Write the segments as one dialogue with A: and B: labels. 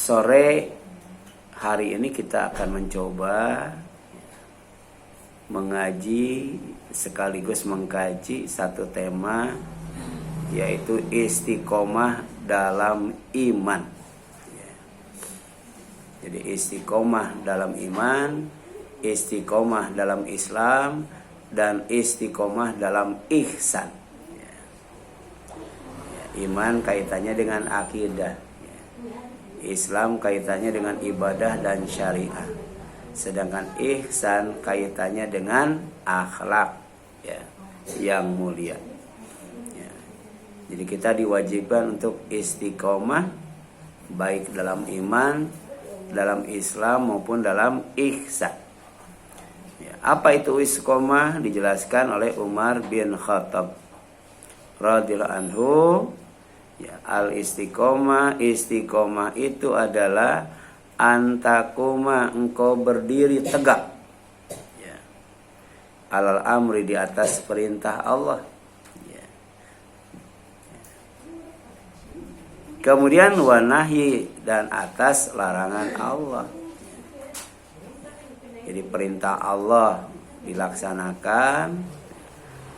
A: Sore hari ini kita akan mencoba mengaji sekaligus mengkaji satu tema, yaitu istiqomah dalam iman. Jadi istiqomah dalam iman, istiqomah dalam Islam, dan istiqomah dalam ihsan. Iman kaitannya dengan akidah, Islam kaitannya dengan ibadah dan syariah, sedangkan ihsan kaitannya dengan akhlak yang mulia. Jadi kita diwajibkan untuk istiqomah baik dalam iman, dalam Islam maupun dalam ihsan. Apa itu istiqomah? Dijelaskan oleh Umar bin Khattab radhiyallahu anhu. Al istiqomah itu adalah antakuma, engkau berdiri tegak, alal amri, di atas perintah Allah. Kemudian wanahi, dan atas larangan Allah. Jadi perintah Allah dilaksanakan,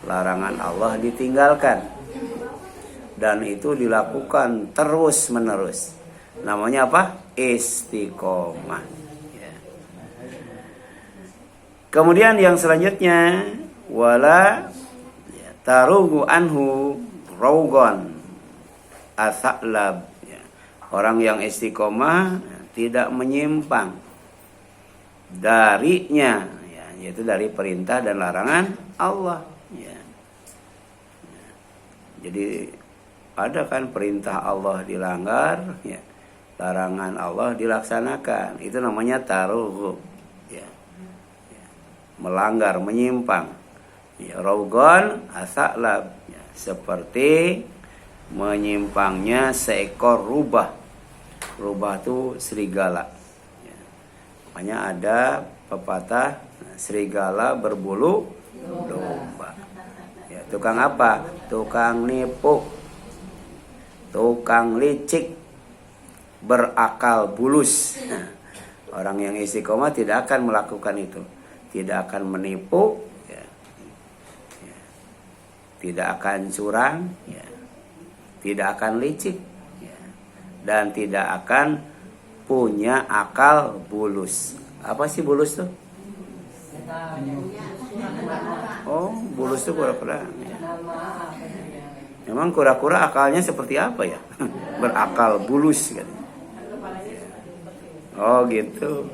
A: larangan Allah ditinggalkan. Dan itu dilakukan terus menerus. Namanya apa? Istiqomah. Kemudian yang selanjutnya, wala tarugu anhu rawgon asaklab. Orang yang istiqomah tidak menyimpang darinya, yaitu dari perintah dan larangan Allah. Jadi ada kan perintah Allah dilanggar, larangan Allah dilaksanakan. Itu namanya tarugu, melanggar, menyimpang. Rawgon asaklab, seperti menyimpangnya seekor rubah. Rubah itu serigala. Makanya ada pepatah, serigala berbulu domba. Tukang apa? Tukang nipu, tukang licik, berakal bulus. Orang yang istiqomah tidak akan melakukan itu, tidak akan menipu, tidak akan curang, tidak akan licik, dan tidak akan punya akal bulus. Apa sih bulus tuh? Oh, bulus tuh kura-kura. Memang kura-kura akalnya seperti apa ya? Berakal bulus kan? Oh gitu.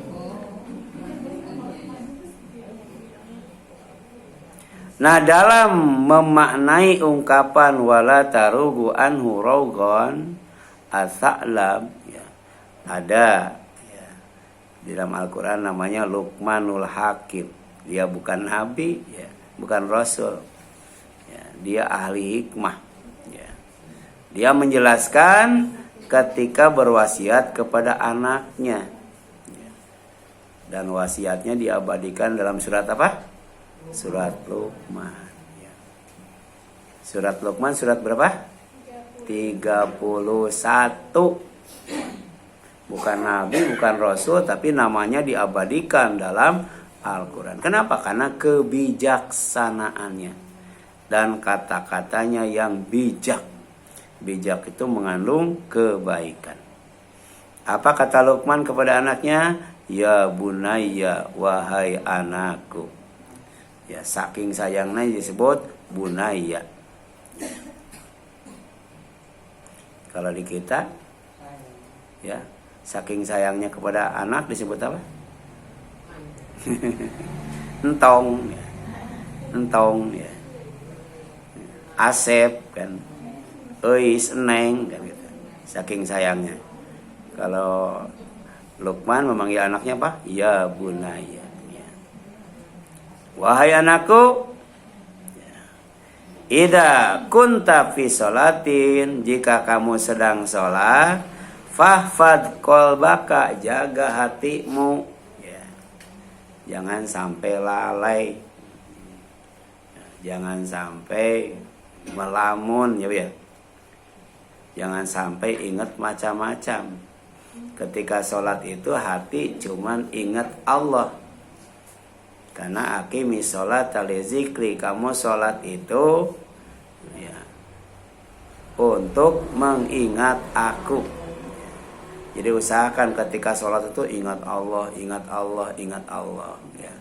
A: Nah, dalam memaknai ungkapan wala tarugu anhu rawgon asaklab, ada di dalam Al-Quran namanya Luqmanul Hakim. Dia bukan nabi, bukan rasul, dia ahli hikmah. Dia menjelaskan ketika berwasiat kepada anaknya, dan wasiatnya diabadikan dalam surat apa? Surat Luqman. Surat Luqman surat berapa? 31. Bukan nabi, bukan rasul, tapi namanya diabadikan dalam Al-Quran. Kenapa? Karena kebijaksanaannya dan kata-katanya yang bijak. Bijak itu mengandung kebaikan. Apa kata Luqman kepada anaknya? Ya bunayya, wahai anakku. Saking sayangnya disebut bunayya. Kalau di kita, saking sayangnya kepada anak disebut apa? Entong, Asep kan, Eis, Neng kan gitu. Saking sayangnya. Kalau Luqman memanggil anaknya apa? Ya bunaya. Wahai anakku, idza kunta fi sholatin, jika kamu sedang sholat, fahfad qalbaka, jaga hatimu. Jangan sampai lalai, jangan sampai melamun, Jangan sampai ingat macam-macam. ketika sholat itu hati cuman ingat Allah. Karena aqimi sholat li zikri, kamu sholat itu ya, untuk mengingat aku. Jadi usahakan ketika sholat itu ingat Allah, ingat Allah, ingat Allah. Ya.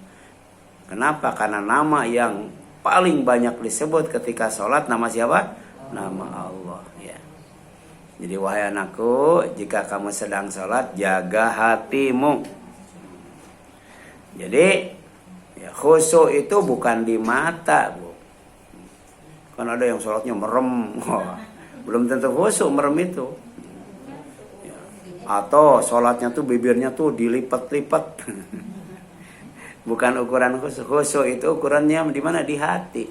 A: Kenapa? Karena nama yang paling banyak disebut ketika sholat nama siapa? Nama Allah. Ya. Jadi wahai anakku, jika kamu sedang sholat, jaga hatimu. Jadi ya, khusyuk itu bukan di mata, Bu. Kan ada yang sholatnya merem. Belum tentu khusyuk merem itu. Ya. Atau sholatnya tuh bibirnya tuh dilipat-lipat. Bukan ukuran khusyuk. Khusyuk itu ukurannya di mana? Di hati.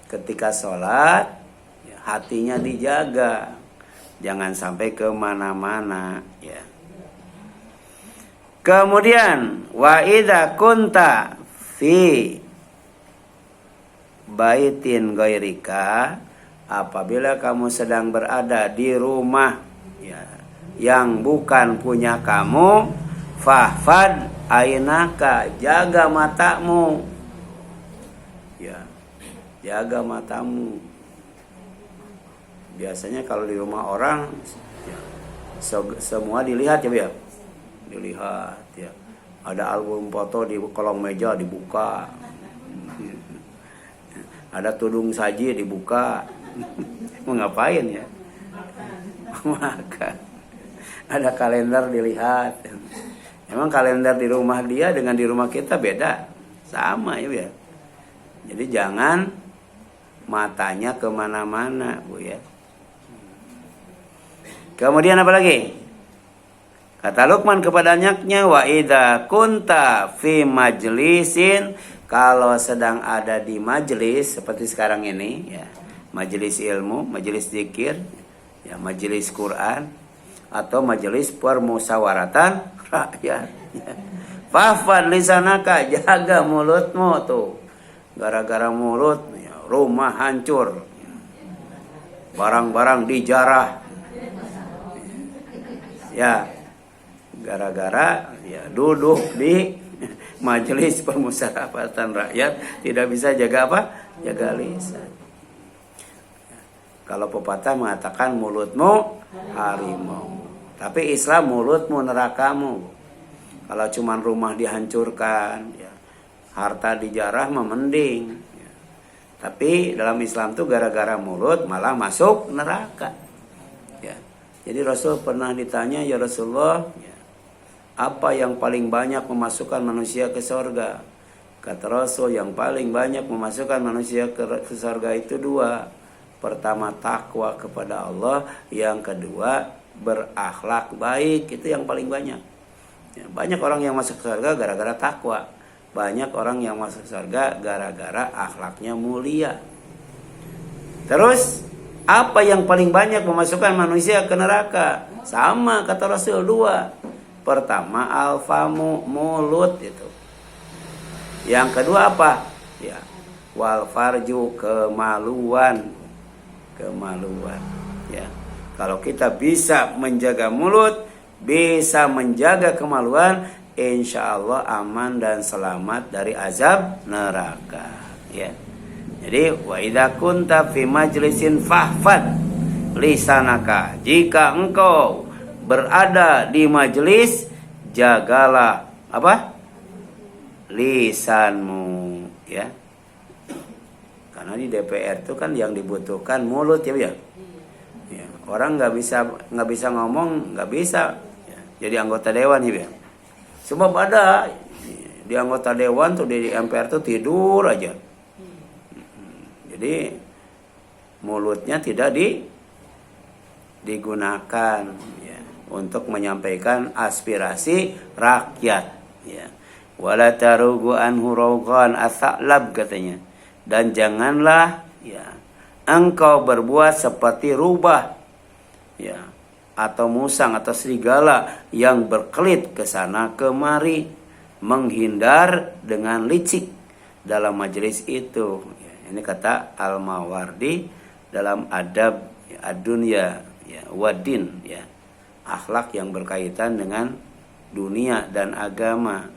A: Ketika sholat, ya, hatinya dijaga. Jangan sampai kemana-mana. Ya. Kemudian wa idza kunta fi baitin ghairika, apabila kamu sedang berada di rumah ya, yang bukan punya kamu, fahfad ainaka, jaga matamu. Ya, jaga matamu. Biasanya kalau di rumah orang ya, semua dilihat ya, dilihat ya. Ada album foto di kolong meja dibuka, ada tudung saji dibuka. Mau ngapain ya? Maka ada kalender dilihat. Emang kalender di rumah dia dengan di rumah kita beda, sama ya. Jadi jangan matanya kemana-mana, Bu ya. Kemudian apa lagi? Kata Luqman kepada anaknya, wa idza kunta fi majlisin, kalau sedang ada di majelis seperti sekarang ini ya, majelis ilmu, majelis zikir, ya, majelis Quran atau majelis permusyawaratan rakyat. Ya. Fahfad lisanaka, jaga mulutmu tuh. Gara-gara mulut ya, rumah hancur. Barang-barang dijarah. Ya, gara-gara ya duduk di majelis permusyawaratan rakyat tidak bisa jaga apa? Jaga lisan. Kalau pepatah mengatakan mulutmu harimau, tapi Islam mulutmu nerakamu. Kalau cuman rumah dihancurkan, ya, harta dijarah mending. Ya. Tapi dalam Islam tuh gara-gara mulut malah masuk neraka. Ya. Jadi Rasul pernah ditanya, ya Rasulullah, ya, apa yang paling banyak memasukkan manusia ke surga? Kata Rasul, yang paling banyak memasukkan manusia ke surga itu dua. Pertama takwa kepada Allah, yang kedua berakhlak baik, itu yang paling banyak. Ya, banyak orang yang masuk surga gara-gara takwa. Banyak orang yang masuk surga gara-gara akhlaknya mulia. Terus apa yang paling banyak memasukkan manusia ke neraka? Sama kata Rasul, dua. Pertama alfamu, mulut itu. Yang kedua apa? Ya, wal farju, kemaluan. Kemaluan. Ya. Kalau kita bisa menjaga mulut, bisa menjaga kemaluan, insya Allah aman dan selamat dari azab neraka. Ya. Jadi wa idza kunta fi majlisin fahfad lisanaka, jika engkau berada di majelis, jagalah apa? Lisanmu, ya. Karena di DPR itu kan yang dibutuhkan mulut ya. Ya. Orang nggak bisa ngomong, nggak bisa ya, jadi anggota dewan ya. Sebab ada di anggota dewan tuh di MPR tuh tidur aja. Jadi mulutnya tidak digunakan ya, untuk menyampaikan aspirasi rakyat ya. Wala tarugu anhu rawqan athlab katanya. Dan janganlah ya engkau berbuat seperti rubah ya, atau musang atau serigala yang berkelit ke sana kemari, menghindar dengan licik dalam majelis itu. Ini kata Al-Mawardi dalam adab ad-dunya ya, wadin ya. akhlak yang berkaitan dengan dunia dan agama.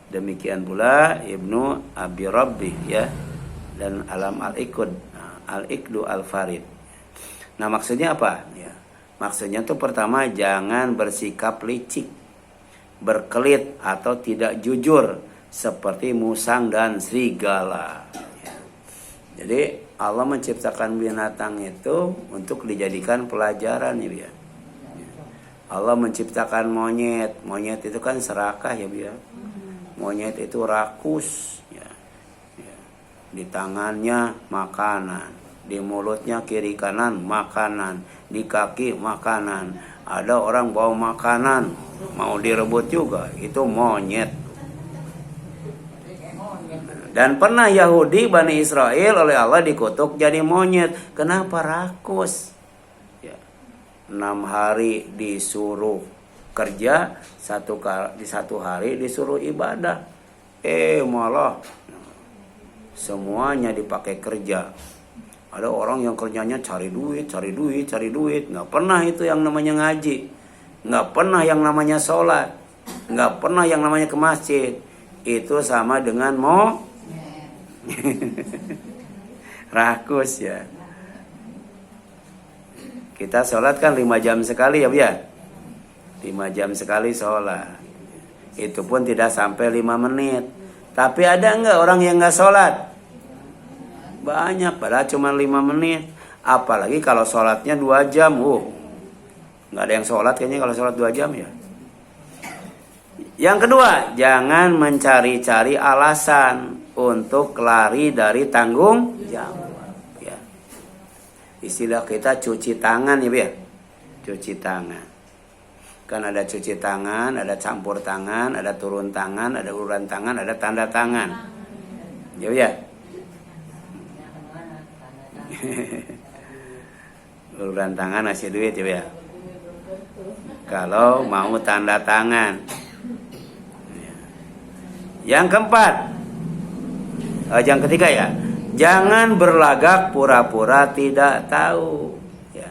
A: Demikian pula Ibnu Abi Rabbih ya, dan Alam Al-Iqdu Al-Farid. Nah, maksudnya apa? Ya, maksudnya tuh pertama, jangan bersikap licik, berkelit atau tidak jujur seperti musang dan serigala. Ya. Jadi Allah menciptakan binatang itu untuk dijadikan pelajaran ya. Allah menciptakan monyet. Monyet itu kan serakah ya biar. Monyet itu rakus ya. Ya. Di tangannya makanan, di mulutnya kiri kanan makanan, di kaki makanan. Ada orang bawa makanan mau direbut juga, itu monyet. Dan pernah Yahudi Bani Israel oleh Allah dikutuk jadi monyet. Kenapa? Rakus ya. 6 hari disuruh kerja, di satu hari disuruh ibadah. Malah semuanya dipakai kerja. Ada orang yang kerjanya cari duit. Nggak pernah itu yang namanya ngaji. Nggak pernah yang namanya sholat. Nggak pernah yang namanya ke masjid. Itu sama dengan rakus ya. Kita sholat kan 5 jam sekali ya 5 jam sekali sholat. Itu pun tidak sampai 5 menit. Tapi ada enggak orang yang enggak sholat? Banyak, padahal cuma 5 menit. Apalagi kalau sholatnya 2 jam. Enggak ada yang sholat kayaknya kalau sholat 2 jam ya. Yang kedua, jangan mencari-cari alasan untuk lari dari tanggung jawab ya. Istilah kita cuci tangan ya cuci tangan. Kan ada cuci tangan, ada campur tangan, ada turun tangan, ada uluran tangan, ada tanda tangan. Ya. Uluran tangan ngasih duit ya. Kalau mau tanda tangan. Yang keempat, yang ketiga ya, jangan berlagak pura-pura tidak tahu. Ya.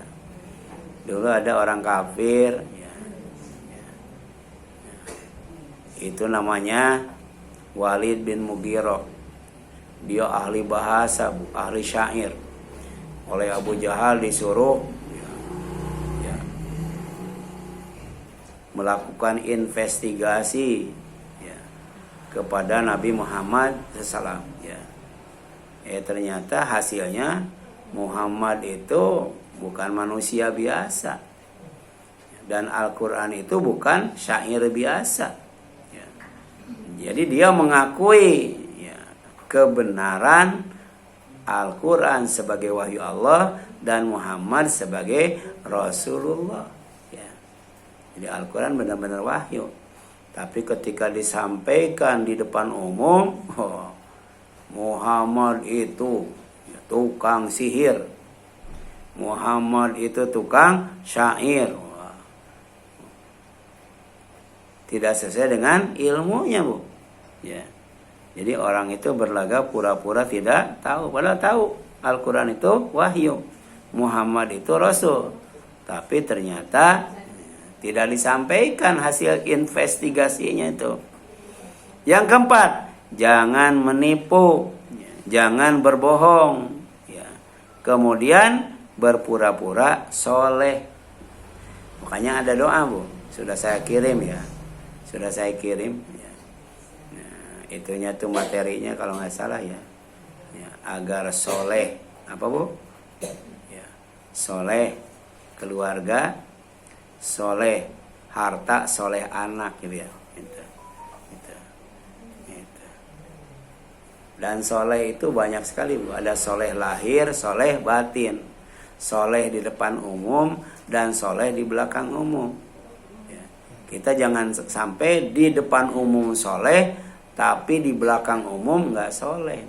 A: Dulu ada orang kafir, ya. Itu namanya Walid bin Mughirah. Dia ahli bahasa, ahli syair. Oleh Abu Jahal disuruh melakukan investigasi kepada Nabi Muhammad SAW ya. Ternyata hasilnya Muhammad itu bukan manusia biasa, dan Al-Quran itu bukan syair biasa ya. Jadi dia mengakui ya, kebenaran Al-Quran sebagai wahyu Allah dan Muhammad sebagai Rasulullah ya. Jadi Al-Quran benar-benar wahyu. Tapi ketika disampaikan di depan umum, Muhammad itu tukang sihir, Muhammad itu tukang syair. Tidak sesuai dengan ilmunya Bu ya. Jadi orang itu berlagak pura-pura tidak tahu, padahal tahu Al-Quran itu wahyu, Muhammad itu Rasul. Tapi ternyata tidak disampaikan hasil investigasinya itu. Yang keempat, jangan menipu, jangan berbohong, ya. Kemudian berpura-pura soleh. Makanya ada doa Bu, sudah saya kirim ya, ya. Nah, itunya tuh materinya kalau nggak salah ya, agar soleh, apa Bu? Ya, soleh keluarga, soleh harta, soleh anak gitu ya. Gitu. Dan soleh itu banyak sekali Bu. Ada soleh lahir, soleh batin, soleh di depan umum dan soleh di belakang umum ya. Kita jangan sampai di depan umum soleh tapi di belakang umum nggak soleh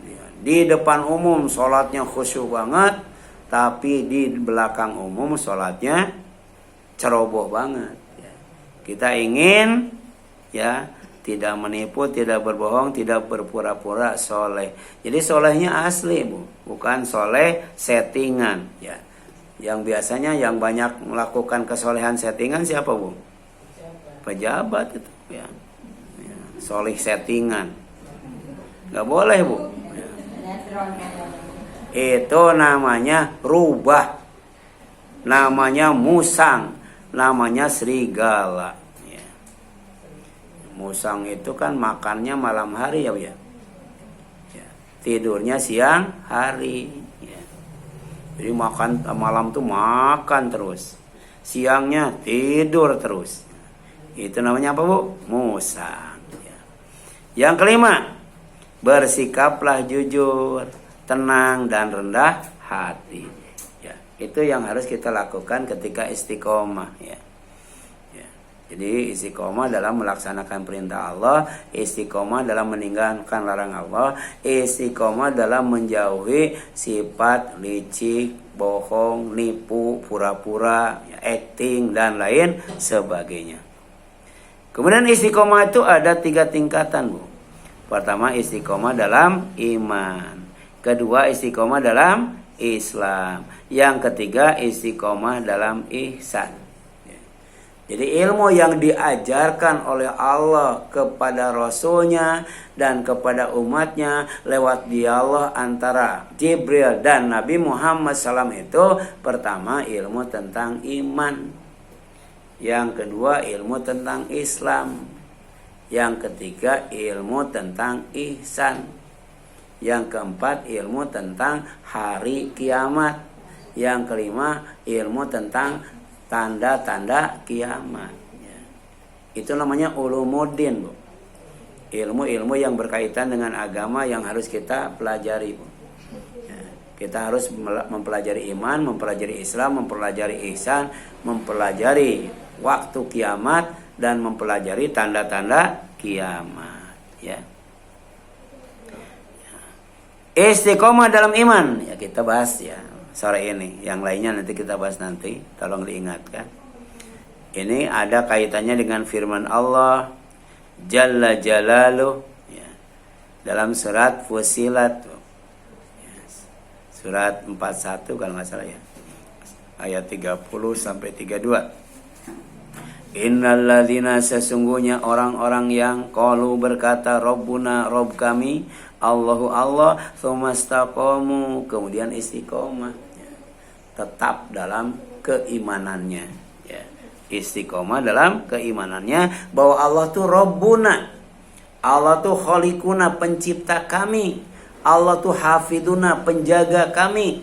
A: ya. Di depan umum sholatnya khusyuk banget, tapi di belakang umum sholatnya ceroboh banget ya. Kita ingin ya tidak menipu, tidak berbohong, tidak berpura-pura soleh. Jadi solehnya asli Bu, bukan soleh settingan ya. Yang biasanya yang banyak melakukan kesolehan settingan siapa, Bu? Pejabat itu ya. Soleh settingan. Nggak boleh, Bu. Ya. Itu namanya rubah. Namanya musang. Namanya serigala. Ya. Musang itu kan makannya malam hari ya, Bu ya. Tidurnya siang hari ya. Jadi makan malam tuh makan terus, siangnya tidur terus. Itu namanya apa, Bu? Musang ya. Yang kelima, bersikaplah jujur, tenang dan rendah hati ya. Itu yang harus kita lakukan ketika istiqomah ya. Jadi istiqomah dalam melaksanakan perintah Allah, istiqomah dalam meninggalkan larangan Allah, istiqomah dalam menjauhi sifat licik, bohong, nipu, pura-pura, acting dan lain sebagainya. Kemudian istiqomah itu ada 3 tingkatan, Bu. Pertama istiqomah dalam iman, kedua istiqomah dalam Islam, yang ketiga istiqomah dalam ihsan. Jadi ilmu yang diajarkan oleh Allah kepada Rasulnya dan kepada umatnya lewat dialog antara Jibril dan Nabi Muhammad SAW itu pertama ilmu tentang iman, yang kedua ilmu tentang Islam, yang ketiga ilmu tentang ihsan, yang keempat ilmu tentang hari kiamat, yang kelima ilmu tentang tanda-tanda kiamat ya. Itu namanya ulumuddin, Bu. Ilmu-ilmu yang berkaitan dengan agama yang harus kita pelajari, Bu. Ya. Kita harus mempelajari iman, mempelajari Islam, mempelajari ihsan, mempelajari waktu kiamat dan mempelajari tanda-tanda kiamat ya. Istiqomah dalam iman ya kita bahas ya sore ini. Yang lainnya nanti kita bahas nanti. Tolong diingatkan. Ini ada kaitannya dengan firman Allah Jalla Jalaluh ya, dalam surat Fussilat ya, surat 41 kalau nggak salah ya, ayat 30 sampai 32. Innalladzina, sesungguhnya orang-orang yang qalu berkata Rabbuna, Rabb kami, Allahu Allah, tsumastaqamu, kemudian istiqomah ya. Tetap dalam keimanannya ya. Istiqomah dalam keimanannya bahwa Allah tuh Rabbuna, Allah tuh Khaliquna, pencipta kami, Allah tuh Hafiduna, penjaga kami,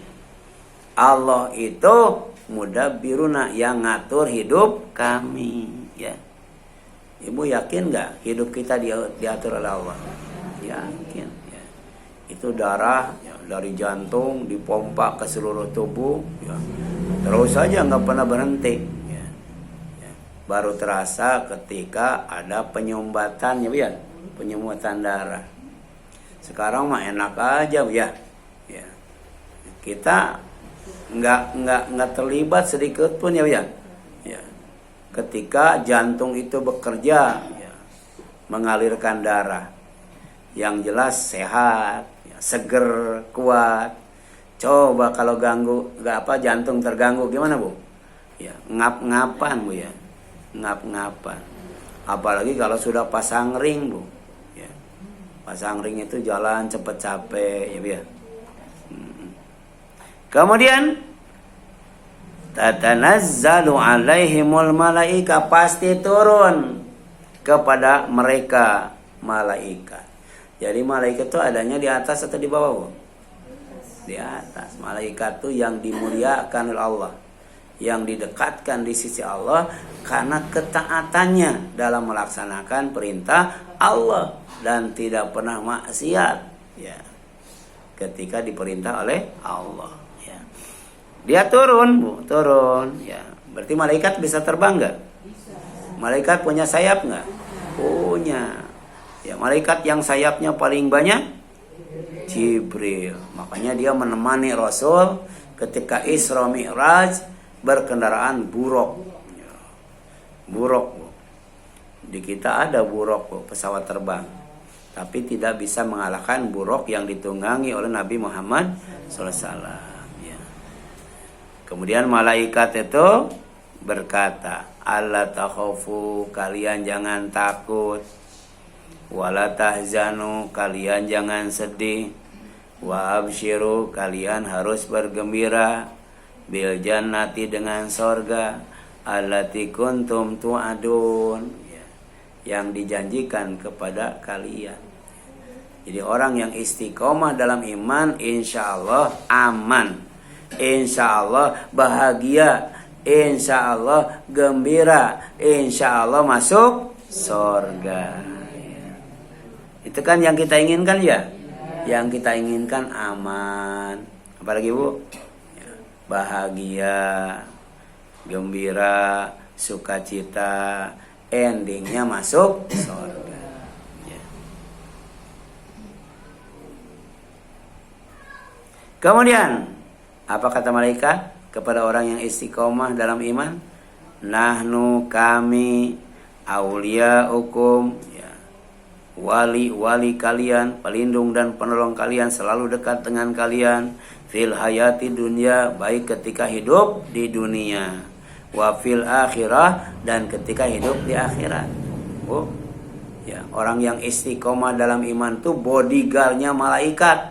A: Allah itu Mudabbiruna, yang ngatur hidup kami ya. Ibu yakin nggak hidup kita diatur oleh Allah? Yakin ya. Itu darah ya, dari jantung dipompa ke seluruh tubuh ya. Terus saja nggak pernah berhenti ya. Ya. Baru terasa ketika ada penyumbatan ya, penyumbatan darah. Sekarang mah enak aja ya. Ya. Kita nggak terlibat sedikit pun ya. Ketika jantung itu bekerja ya, mengalirkan darah, yang jelas sehat ya, seger, kuat. Coba kalau jantung terganggu gimana, Bu? Ya, ngap-ngapan, Bu ya, ngap-ngapan. Apalagi kalau sudah pasang ring, Bu ya. Pasang ring itu jalan cepet capek ya. Kemudian tatanazzalu alaihimul malaika, pasti turun kepada mereka malaikat. Jadi malaikat itu adanya di atas atau di bawah, Bu? Di atas. Malaikat itu yang dimuliakan oleh Allah, yang didekatkan di sisi Allah karena ketaatannya dalam melaksanakan perintah Allah dan tidak pernah maksiat ya. Ketika diperintah oleh Allah. Dia turun, Bu, turun ya. Berarti malaikat bisa terbang nggak? Bisa. Malaikat punya sayap nggak? Punya. Ya, malaikat yang sayapnya paling banyak Jibril. Makanya dia menemani Rasul ketika Isra Mi'raj berkendaraan buruk. Ya. Buruk, Bu. Di kita ada buruk, Bu, pesawat terbang. Tapi tidak bisa mengalahkan buruk yang ditunggangi oleh Nabi Muhammad SAW. Kemudian malaikat itu berkata, alla takhafu, kalian jangan takut, wala tahzanu, kalian jangan sedih, wa absyiru, kalian harus bergembira, bil jannati, dengan sorga, allati kuntum tu'adun, ya, yang dijanjikan kepada kalian. Jadi orang yang istiqomah dalam iman, insya Allah aman, insya Allah bahagia, insya Allah gembira, insya Allah masuk sorga. Itu kan yang kita inginkan ya. Yang kita inginkan aman. Apalagi Bu? Bahagia, gembira, sukacita, endingnya masuk surga. Ya. Kemudian apa kata malaikat kepada orang yang istiqomah dalam iman? Nahnu, kami, auliyaukum, wali kalian, pelindung dan penolong kalian, selalu dekat dengan kalian, fil hayati dunia, baik ketika hidup di dunia, wa fil akhirah, dan ketika hidup di akhirat. Oh, ya, orang yang istiqomah dalam iman itu bodyguardnya malaikat,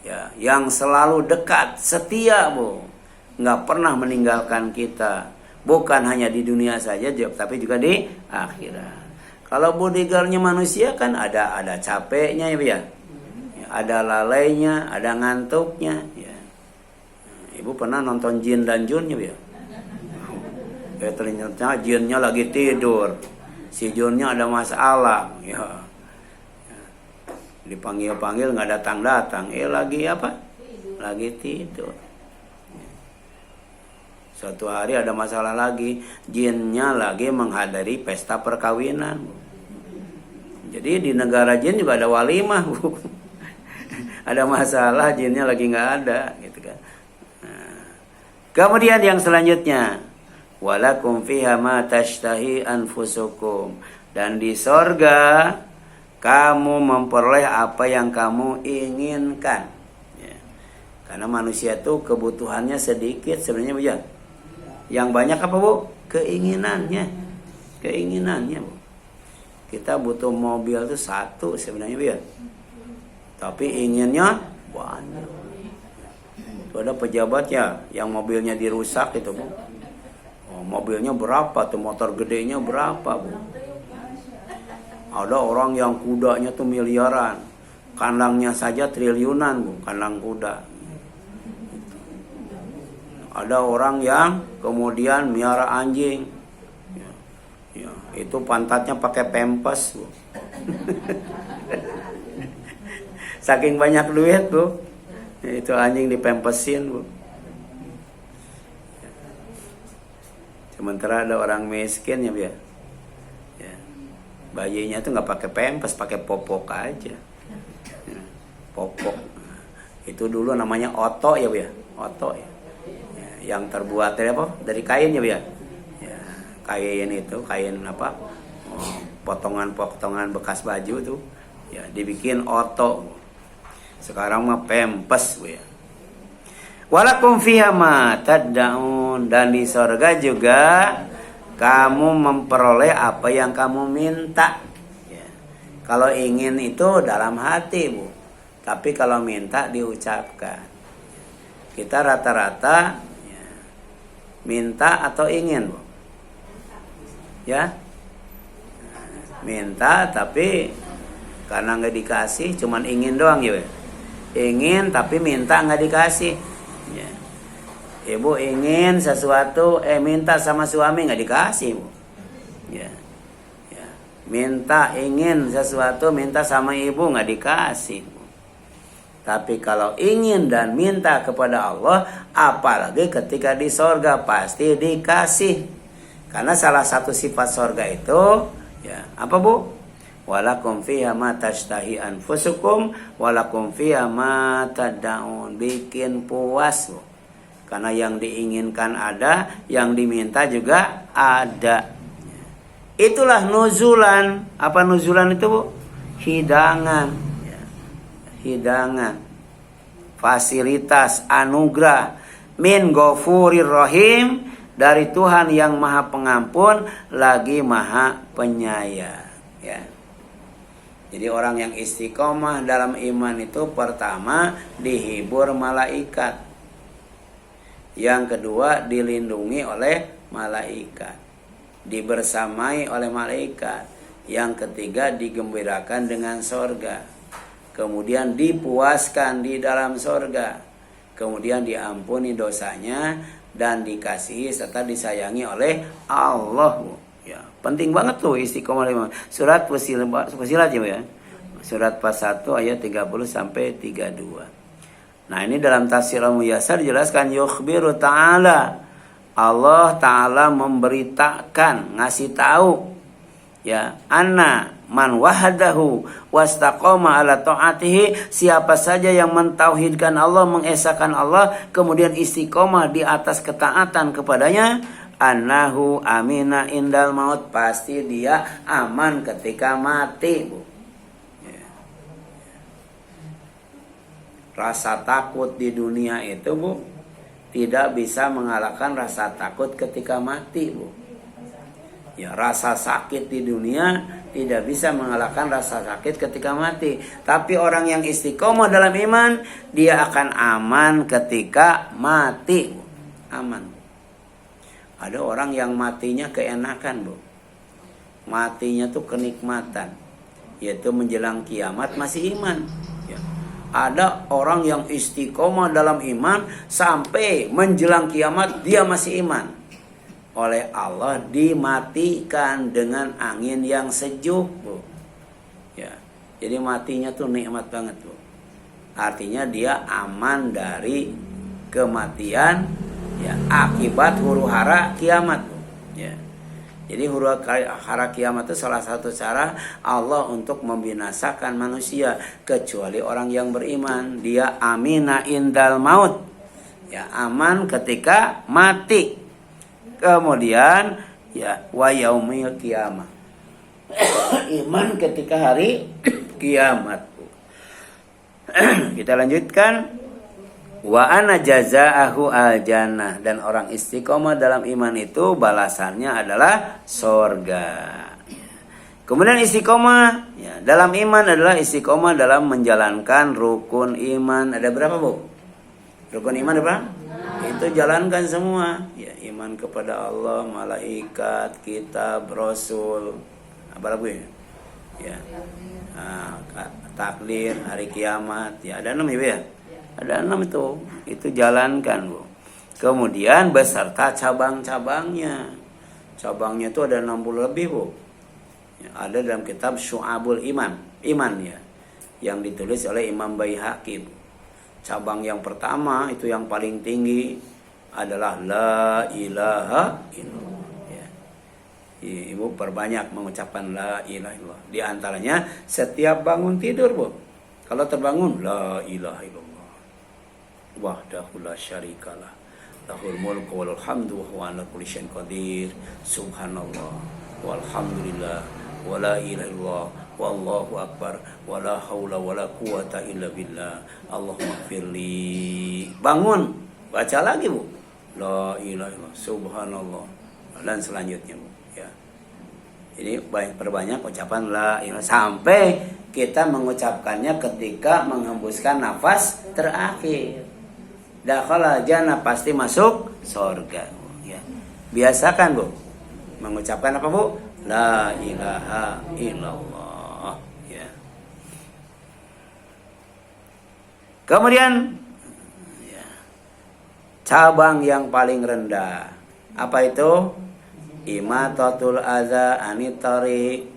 A: ya, yang selalu dekat, setia Bu, nggak pernah meninggalkan kita, bukan hanya di dunia saja, tapi juga di akhirat. Kalau bodyguardnya manusia kan ada capeknya ya, ada lalainya, ada ngantuknya. Ya. Ibu pernah nonton Jin dan Jun ya? Ternyata Jinnya lagi tidur, si Junnya ada masalah. Ya. Dipanggil-panggil nggak datang-datang. Lagi apa? Lagi tidur. Suatu hari ada masalah lagi, jinnya lagi menghadiri pesta perkawinan. Jadi di negara jin juga ada walimah Bu. Ada masalah, jinnya lagi nggak ada, gitu kan. Nah. Kemudian yang selanjutnya, walakum fiha ma tashtahi anfusukum, dan di sorga kamu memperoleh apa yang kamu inginkan. Ya. Karena manusia itu kebutuhannya sedikit sebenarnya Bu ya. Yang banyak apa Bu? Keinginannya Bu. Kita butuh mobil itu satu sebenarnya Bu ya. Tapi inginnya banyak. Itu ada pejabat ya, yang mobilnya dirusak itu Bu. Oh, mobilnya berapa tuh, motor gedenya berapa Bu. Ada orang yang kudanya tuh miliaran. Kandangnya saja triliunan Bu, kandang kuda. Ada orang yang kemudian miara anjing, ya, itu pantatnya pakai pempes Bu. Saking banyak duit Bu, itu anjing dipempesin Bu. Sementara ada orang miskin ya Bu ya, bayinya tuh nggak pakai pempes, pakai popok aja. Popok itu dulu namanya oto ya Bu ya, oto ya. Yang terbuat dari apa? Dari kain ya Bu ya. Kain itu, kain apa? Potongan-potongan bekas baju tuh, ya dibikin oto. Sekarang mah pempes Bu ya. Walakum fiha ma tad'un, dan di surga juga kamu memperoleh apa yang kamu minta. Ya. Kalau ingin itu dalam hati Bu, tapi kalau minta diucapkan. Kita rata-rata minta atau ingin Bu? Ya, minta tapi karena nggak dikasih, cuman ingin doang ya. Ingin tapi minta nggak dikasih. Ya. Ibu ingin sesuatu, minta sama suami nggak dikasih Bu. Ya. Ya. Minta ingin sesuatu, minta sama ibu nggak dikasih Bu. Tapi kalau ingin dan minta kepada Allah, apalagi ketika di sorga, pasti dikasih. Karena salah satu sifat sorga itu, ya apa Bu? Walakum fiha ma tashtahi anfusukum, walakum fiha ma tad'un, bikin puas Bu. Karena yang diinginkan ada, yang diminta juga ada. Itulah nuzulan. Apa nuzulan itu Bu? Hidangan. Hidangan, fasilitas, anugerah min ghafurir rahim, dari Tuhan yang maha pengampun lagi maha penyayang, ya. Jadi orang yang istiqomah dalam iman itu pertama dihibur malaikat, yang kedua dilindungi oleh malaikat, dibersamai oleh malaikat, yang ketiga digembirakan dengan sorga, kemudian dipuaskan di dalam sorga, kemudian diampuni dosanya dan dikasihi serta disayangi oleh Allah. Ya, penting banget tuh istiqomah iman. Surat Fussilat ya. Surat 1 ayat 30 sampai 32. Nah, ini dalam tafsir Al-Muyassar dijelaskan yukhbiru ta'ala. Allah Ta'ala memberitakan, ngasih tahu, ya, anna man wahadahu wastaqoma ala ta'atihi, siapa saja yang mentauhidkan Allah, mengesahkan Allah, kemudian istiqomah di atas ketaatan kepadanya, annahu amina indal maut, pasti dia aman ketika mati, Bu. Ya. Rasa takut di dunia itu, Bu, tidak bisa mengalahkan rasa takut ketika mati, Bu. Ya, rasa sakit di dunia tidak bisa mengalahkan rasa sakit ketika mati. Tapi orang yang istiqomah dalam iman, dia akan aman ketika mati, Bu. Aman. Ada orang yang matinya keenakan, Bu. Matinya tuh kenikmatan, yaitu menjelang kiamat masih iman. Ya. Ada orang yang istiqomah dalam iman sampai menjelang kiamat dia masih iman. Oleh Allah dimatikan dengan angin yang sejuk, Bu. Ya. Jadi matinya tuh nikmat banget, Bu. Artinya dia aman dari kematian, ya, akibat huru-hara kiamat, Bu. Ya. Jadi huru-hara kiamat itu salah satu cara Allah untuk membinasakan manusia, kecuali orang yang beriman. Dia amina indal maut, ya, aman ketika mati. Kemudian, ya, wa yaumil kiamah, iman ketika hari kiamat. Kita lanjutkan. Wa ana jazaahu al jannah, dan orang istiqomah dalam iman itu balasannya adalah sorga. Kemudian istiqomah, ya, dalam iman adalah istiqomah dalam menjalankan rukun iman. Ada berapa, Bu? Rukun iman apa? Itu jalankan semua. Ya, iman kepada Allah, malaikat, kitab, rasul, apa lagi? Ya. Takdir, hari kiamat, ya, ada 6 ya. Ada 6 itu jalankan, Bu. Kemudian beserta cabang-cabangnya. Cabangnya itu ada 60 lebih, Bu. Ya, ada dalam kitab Syu'abul Iman, ya, yang ditulis oleh Imam Baihaqi. Cabang yang pertama itu yang paling tinggi adalah la ilaha illallah. Ya. Ibu perbanyak mengucapkan la ilaha illallah. Di antaranya setiap bangun tidur, Bu. Kalau terbangun la ilaha illallah. Wahdahu la syarikalah, lahul mulku walul hamdu wa huwa ala kulli syai'in qadir. Subhanallah walhamdulillah wala ilaha illallah wallahu akbar wala haula wala quwata illa billah. Allahumma firli. Bangun, baca lagi, Bu. La ilaha illallah, subhanallah, dan selanjutnya, Bu. Ya. Jadi perbanyak ucapan la ilaha sampai kita mengucapkannya ketika menghembuskan nafas terakhir. Dakhala jannah, pasti masuk surga, ya. Biasakan, Bu, mengucapkan apa, Bu? La ilaha illallah, ya. Kemudian, ya, cabang yang paling rendah apa itu? Imatatul adza anit thariq,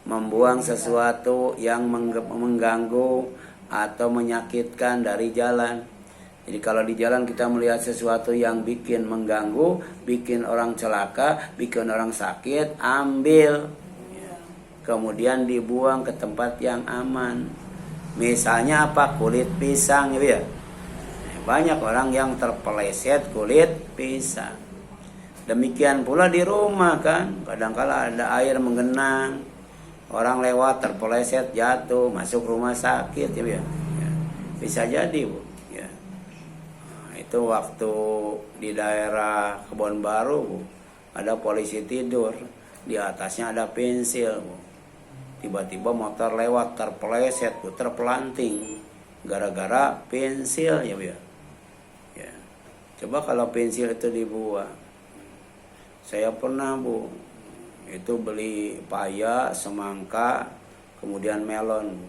A: membuang sesuatu yang mengganggu atau menyakitkan dari jalan. Jadi kalau di jalan kita melihat sesuatu yang bikin mengganggu, bikin orang celaka, bikin orang sakit, ambil. Kemudian dibuang ke tempat yang aman. Misalnya apa? Kulit pisang, gitu ya. Banyak orang yang terpeleset kulit pisang. Demikian pula di rumah, kan. Kadang-kala ada air menggenang. Orang lewat terpeleset, jatuh, masuk rumah sakit, gitu ya. Bisa jadi, Bu. Itu waktu di daerah Kebon Baru, Bu. Ada polisi tidur, di atasnya ada pensil, Bu. Tiba-tiba motor lewat, terpeleset, Bu, terpelanting gara-gara pensil ya, Bu ya. Ya. Coba kalau pensil itu dibuang. Saya pernah, Bu, itu beli paya, semangka, kemudian melon, Bu.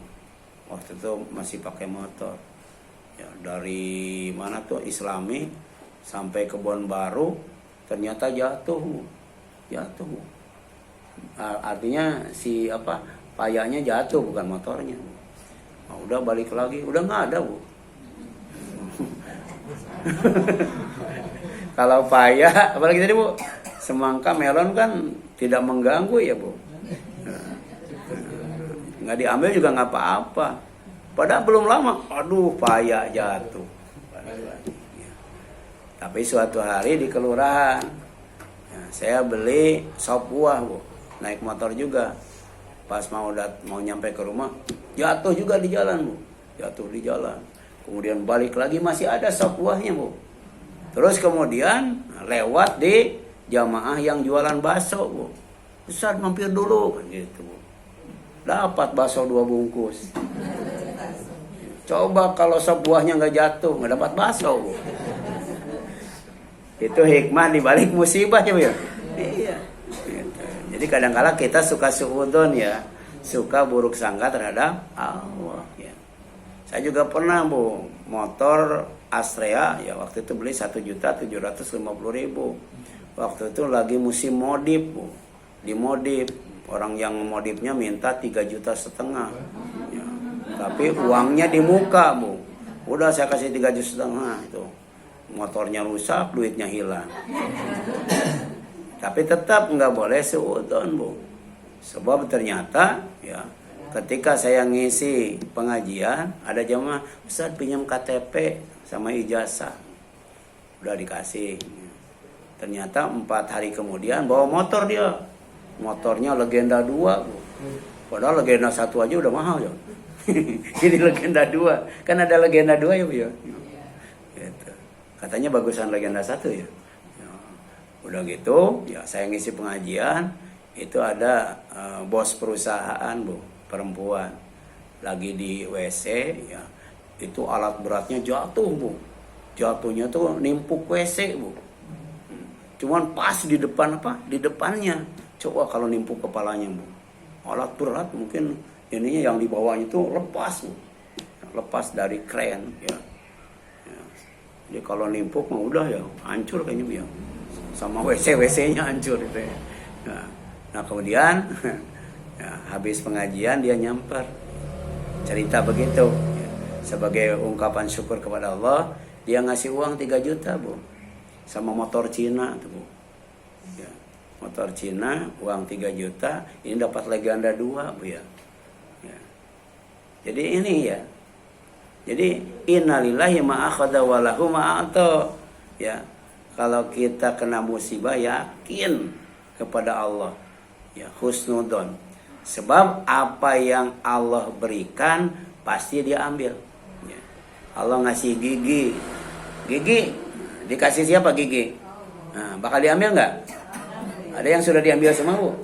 A: Waktu itu masih pakai motor. Ya, dari mana tuh Islami sampai Kebon Baru, ternyata jatuh, Bu. Jatuh, Bu. Artinya si payanya jatuh, bukan motornya. Nah, udah balik lagi, udah nggak ada, Bu. Kalau paya, apalagi tadi, Bu, semangka, melon kan tidak mengganggu ya, Bu. Nggak diambil juga nggak apa-apa. Padahal belum lama, aduh, paya jatuh. Tapi suatu hari di kelurahan, saya beli sop buah, Bu. Naik motor juga. Pas mau nyampe ke rumah, jatuh juga di jalan, Bu. Jatuh di jalan. Kemudian balik lagi masih ada sop buahnya, Bu. Terus kemudian lewat di jamaah yang jualan bakso, Bu. Ustaz mampir dulu kan gitu, Bu. Dapat bakso 2 bungkus. Coba kalau sop buahnya nggak jatuh, nggak dapat bakso, Bu. Itu hikmah di balik musibah ya, Bu. Iya. Jadi kadang-kala kita suka suudzon ya, suka buruk sangka terhadap Allah ya. Saya juga pernah, Bu, motor Astrea ya, waktu itu beli 1.750.000. Waktu itu lagi musim modif, Bu. Dimodif, orang yang modifnya minta 3,5 juta ya. Tapi uangnya di muka, Bu. Udah saya kasih 3,5 juta itu. Motornya rusak, duitnya hilang. Tapi tetap nggak boleh suudzon, Bu. Sebab ternyata ya, ketika saya ngisi pengajian, ada jamaah, Ustaz pinjam KTP sama ijazah. Udah dikasih. Ternyata 4 hari kemudian bawa motor dia. Motornya Legenda 2, Bu. Padahal Legenda 1 aja udah mahal ya. Jadi Legenda 2. Kan ada Legenda 2 ya, Bu ya. Gitu. Katanya bagusan Legenda 1 ya. Udah gitu, ya saya ngisi pengajian, itu ada bos perusahaan, Bu, perempuan. Lagi di WC, ya. Itu alat beratnya jatuh, Bu. Jatuhnya tuh nimpuk WC, Bu. Cuman pas di depan di depannya. Coba kalau nimpuk kepalanya, Bu. Alat berat mungkin ininya yang di bawahnya itu lepas, Bu. Lepas dari kren, ya. Jadi kalau nimpuk mah udah ya, hancur kayaknya, Bu ya. Sama WC-nya hancur itu ya. Nah kemudian ya, habis pengajian dia nyamper cerita begitu ya. Sebagai ungkapan syukur kepada Allah, dia ngasih uang 3 juta, Bu, sama motor Cina tuh, Bu ya. Motor Cina uang 3 juta, ini dapat Legenda 2, Bu ya. Jadi ini ya, jadi innalillahi ma akhadha wa lahu ma a'ta ya. Kalau kita kena musibah, yakin kepada Allah ya, husnudon. Sebab apa yang Allah berikan pasti dia ambil ya. Allah ngasih gigi, dikasih siapa gigi? Nah, bakal diambil nggak? Ada yang sudah diambil semua, Bu.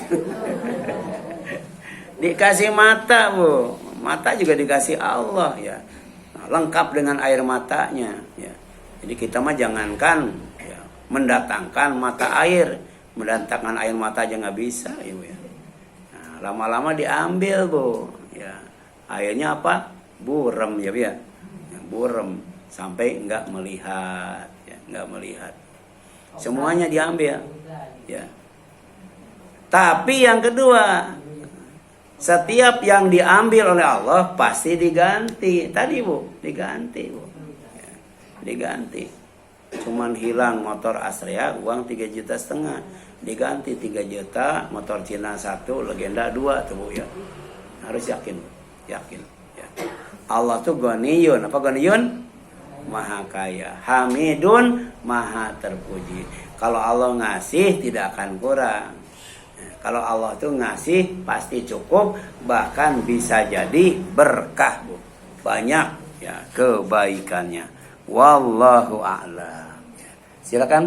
A: Dikasih mata, Bu, mata juga dikasih Allah ya. Nah, lengkap dengan air matanya ya. Jadi kita mah jangankan mendatangkan mata air, mendatangkan air mata aja nggak bisa ya, Bu ya. Nah, lama-lama diambil, Bu ya. Airnya apa? Burem ya, Bu ya. Burem sampai nggak melihat ya, nggak melihat. Semuanya diambil ya. Tapi yang kedua, setiap yang diambil oleh Allah pasti diganti. Tadi, Bu, diganti, Bu ya, diganti. Cuman hilang motor Astrea uang 3,5 juta, diganti 3 juta motor Cina 1, Legenda 2 tuh, Bu ya. Harus yakin, Bu. Yakin ya. Allah tuh Ghaniyun. Apa Ghaniyun? Maha kaya. Hamidun, maha terpuji. Kalau Allah ngasih tidak akan kurang. Kalau Allah tuh ngasih pasti cukup, bahkan bisa jadi berkah, Bu. Banyak ya kebaikannya. Wallahu a'lam. Silakan.